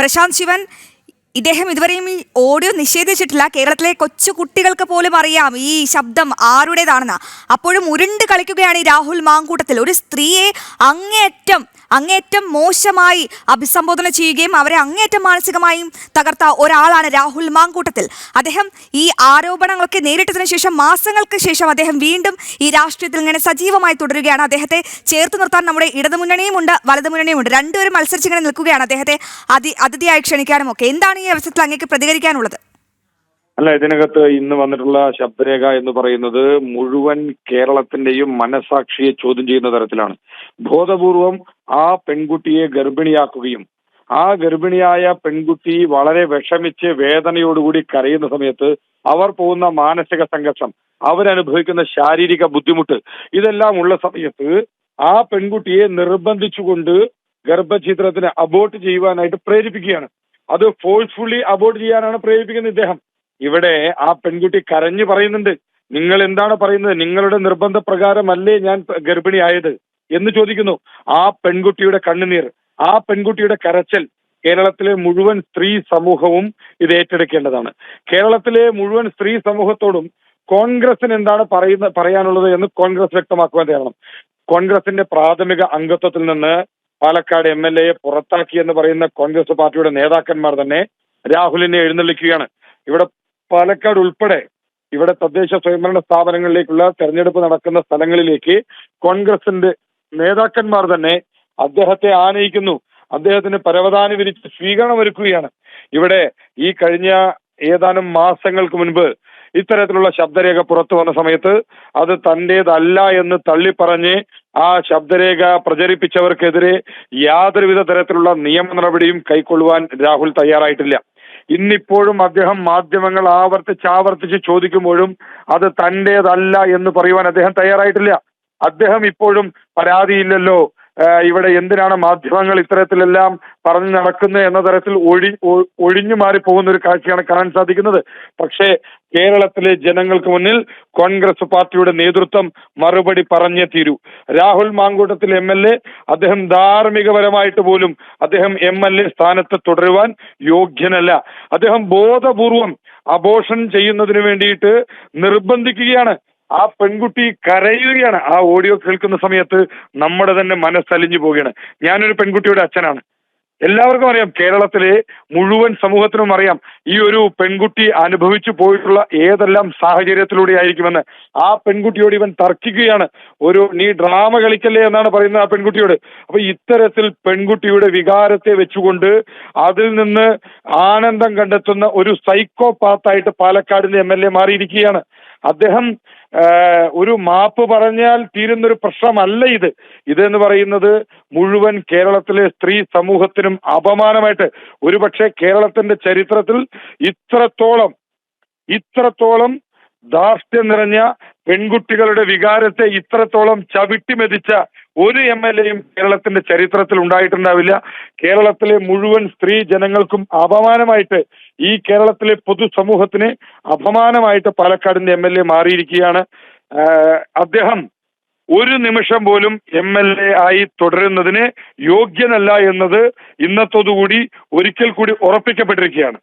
പ്രശാന്ത് ശിവൻ ഇദ്ദേഹം ഇതുവരെയും ഈ ഓഡിയോ നിഷേധിച്ചിട്ടില്ല. കേരളത്തിലെ കൊച്ചു കുട്ടികൾക്ക് പോലും അറിയാം ഈ ശബ്ദം ആരുടേതാണെന്ന്. അപ്പോഴും ഉരുണ്ട് കളിക്കുകയാണ് ഈ രാഹുൽ മാങ്കൂട്ടത്തിൽ. ഒരു സ്ത്രീയെ അങ്ങേയറ്റം മോശമായി അഭിസംബോധന ചെയ്യുകയും അവരെ അങ്ങേയറ്റം മാനസികമായും തകർത്ത ഒരാളാണ് രാഹുൽ മാങ്കൂട്ടത്തിൽ. അദ്ദേഹം ഈ ആരോപണങ്ങളൊക്കെ നേരിട്ടതിനു ശേഷം മാസങ്ങൾക്ക് ശേഷം അദ്ദേഹം വീണ്ടും ഈ രാഷ്ട്രീയത്തിൽ ഇങ്ങനെ സജീവമായി തുടരുകയാണ്. അദ്ദേഹത്തെ ചേർത്ത് നിർത്താൻ നമ്മുടെ ഇടതുമുന്നണിയുമുണ്ട് വലതുമുന്നണിയുമുണ്ട്. രണ്ടുപേരും മത്സരിച്ചിങ്ങനെ നിൽക്കുകയാണ്. അദ്ദേഹത്തെ അതിഥിയായി ക്ഷണിക്കാനും ഒക്കെ. എന്താണ് ഈ അവസരത്തിൽ അങ്ങേക്ക് പ്രതികരിക്കാനുള്ളത്? അല്ല, ഇതിനകത്ത് ഇന്ന് വന്നിട്ടുള്ള ശബ്ദരേഖ എന്ന് പറയുന്നത് മുഴുവൻ കേരളത്തിന്റെയും മനസാക്ഷിയെ ചോദ്യം ചെയ്യുന്ന തരത്തിലാണ്. ബോധപൂർവം ആ പെൺകുട്ടിയെ ഗർഭിണിയാക്കുകയും ആ ഗർഭിണിയായ പെൺകുട്ടി വളരെ വിഷമിച്ച് വേദനയോടുകൂടി കരയുന്ന സമയത്ത് അവർ പോകുന്ന മാനസിക സംഘർഷം, അവരനുഭവിക്കുന്ന ശാരീരിക ബുദ്ധിമുട്ട്, ഇതെല്ലാം ഉള്ള സമയത്ത് ആ പെൺകുട്ടിയെ നിർബന്ധിച്ചുകൊണ്ട് ഗർഭഛിദ്രത്തിന് അബോർട്ട് ചെയ്യുവാനായിട്ട് പ്രേരിപ്പിക്കുകയാണ്. അത് ഫോഴ്സ്ഫുള്ളി അബോർട്ട് ചെയ്യാനാണ് പ്രേരിപ്പിക്കുന്നത് ഇദ്ദേഹം. ഇവിടെ ആ പെൺകുട്ടി കരഞ്ഞു പറയുന്നുണ്ട്, നിങ്ങൾ എന്താണ് പറയുന്നത്, നിങ്ങളുടെ നിർബന്ധ പ്രകാരമല്ലേ ഞാൻ ഗർഭിണിയായത് എന്ന് ചോദിക്കുന്നു. ആ പെൺകുട്ടിയുടെ കണ്ണുനീർ, ആ പെൺകുട്ടിയുടെ കരച്ചൽ കേരളത്തിലെ മുഴുവൻ സ്ത്രീ സമൂഹവും ഇത് ഏറ്റെടുക്കേണ്ടതാണ്. കേരളത്തിലെ മുഴുവൻ സ്ത്രീ സമൂഹത്തോടും കോൺഗ്രസിന് എന്താണ് പറയാനുള്ളത് എന്ന് കോൺഗ്രസ് വ്യക്തമാക്കുവാൻ തയ്യാറാണ്. കോൺഗ്രസിന്റെ പ്രാഥമിക അംഗത്വത്തിൽ നിന്ന് പാലക്കാട് MLA പുറത്താക്കി എന്ന് പറയുന്ന കോൺഗ്രസ് പാർട്ടിയുടെ നേതാക്കന്മാർ തന്നെ രാഹുലിനെ എഴുന്നള്ളിക്കുകയാണ്. ഇവിടെ പാലക്കാട് ഉൾപ്പെടെ ഇവിടെ തദ്ദേശ സ്വയംഭരണ സ്ഥാപനങ്ങളിലേക്കുള്ള തെരഞ്ഞെടുപ്പ് നടക്കുന്ന സ്ഥലങ്ങളിലേക്ക് കോൺഗ്രസിന്റെ നേതാക്കന്മാർ തന്നെ അദ്ദേഹത്തെ ആനയിക്കുന്നു. അദ്ദേഹത്തിന് പരവതാനി വിരിച്ച് സ്വീകരണം ഒരുക്കുകയാണ്. ഇവിടെ ഈ കഴിഞ്ഞ ഏതാനും മാസങ്ങൾക്ക് മുൻപ് ഇത്തരത്തിലുള്ള ശബ്ദരേഖ പുറത്തു വന്ന സമയത്ത് അത് തന്റേതല്ല എന്ന് തള്ളിപ്പറഞ്ഞ് ആ ശബ്ദരേഖ പ്രചരിപ്പിച്ചവർക്കെതിരെ യാതൊരുവിധ തരത്തിലുള്ള നിയമ നടപടിയും കൈക്കൊള്ളുവാൻ രാഹുൽ തയ്യാറായിട്ടില്ല. ഇന്നിപ്പോഴും അദ്ദേഹം മാധ്യമങ്ങൾ ആവർത്തിച്ച് ചോദിക്കുമ്പോഴും അത് തന്റേതല്ല എന്ന് പറയുവാൻ അദ്ദേഹം തയ്യാറായിട്ടില്ല. അദ്ദേഹം ഇപ്പോഴും പരാതിയില്ലല്ലോ, ഇവിടെ എന്തിനാണ് മാധ്യമങ്ങൾ ഇത്തരത്തിലെല്ലാം പറഞ്ഞു നടക്കുന്നത് എന്ന തരത്തിൽ ഒഴിഞ്ഞു മാറി പോകുന്ന ഒരു കാഴ്ചയാണ് കാണാൻ സാധിക്കുന്നത്. പക്ഷേ കേരളത്തിലെ ജനങ്ങൾക്ക് മുന്നിൽ കോൺഗ്രസ് പാർട്ടിയുടെ നേതൃത്വം മറുപടി പറഞ്ഞേ തീരൂ. രാഹുൽ മാങ്കൂട്ടത്തിൽ MLA, അദ്ദേഹം ധാർമ്മികപരമായിട്ട് പോലും അദ്ദേഹം MLA സ്ഥാനത്ത് തുടരുവാൻ യോഗ്യനല്ല. അദ്ദേഹം ബോധപൂർവം അബോർഷൻ ചെയ്യുന്നതിന് വേണ്ടിയിട്ട് നിർബന്ധിക്കുകയാണ്. ആ പെൺകുട്ടി കരയുകയാണ്. ആ ഓഡിയോ കേൾക്കുന്ന സമയത്ത് നമ്മുടെ തന്നെ മനസ്സലിഞ്ഞു പോവുകയാണ്. ഞാനൊരു പെൺകുട്ടിയുടെ അച്ഛനാണ്. എല്ലാവർക്കും അറിയാം, കേരളത്തിലെ മുഴുവൻ സമൂഹത്തിനും അറിയാം ഈ ഒരു പെൺകുട്ടി അനുഭവിച്ചു പോയിട്ടുള്ള ഏതെല്ലാം സാഹചര്യത്തിലൂടെ ആയിരിക്കുമെന്ന്. ആ പെൺകുട്ടിയോട് ഇവൻ തർക്കിക്കുകയാണ്. നീ ഡ്രാമ കളിക്കല്ലേ എന്നാണ് പറയുന്നത് ആ പെൺകുട്ടിയോട്. അപ്പൊ ഇത്തരത്തിൽ പെൺകുട്ടിയുടെ വികാരത്തെ വെച്ചുകൊണ്ട് അതിൽ നിന്ന് ആനന്ദം കണ്ടെത്തുന്ന ഒരു സൈക്കോപാത്തായിട്ട് പാലക്കാടിന്റെ MLA മാറിയിരിക്കുകയാണ്. അദ്ദേഹം ഒരു മാപ്പ് പറഞ്ഞാൽ തീരുന്നൊരു പ്രശ്നമല്ല ഇതെന്ന് പറയുന്നത് മുഴുവൻ കേരളത്തിലെ സ്ത്രീ സമൂഹത്തിനും അപമാനമായിട്ട്, ഒരുപക്ഷെ കേരളത്തിന്റെ ചരിത്രത്തിൽ ഇത്രത്തോളം ധാർഷ്ട്യം നിറഞ്ഞ പെൺകുട്ടികളുടെ വികാരത്തെ ഇത്രത്തോളം ചവിട്ടിമെതിച്ച ഒരു MLAയും കേരളത്തിന്റെ ചരിത്രത്തിൽ ഉണ്ടായിട്ടുണ്ടാവില്ല. കേരളത്തിലെ മുഴുവൻ സ്ത്രീ ജനങ്ങൾക്കും അപമാനമായിട്ട്, ഈ കേരളത്തിലെ പൊതുസമൂഹത്തിന് അപമാനമായിട്ട് പാലക്കാടിന്റെ MLA മാറിയിരിക്കുകയാണ്. അദ്ദേഹം ഒരു നിമിഷം പോലും MLA ആയി തുടരുന്നതിന് യോഗ്യനല്ല എന്നത് ഇന്നത്തോടുകൂടി ഒരിക്കൽ കൂടി ഉറപ്പിക്കപ്പെട്ടിരിക്കുകയാണ്.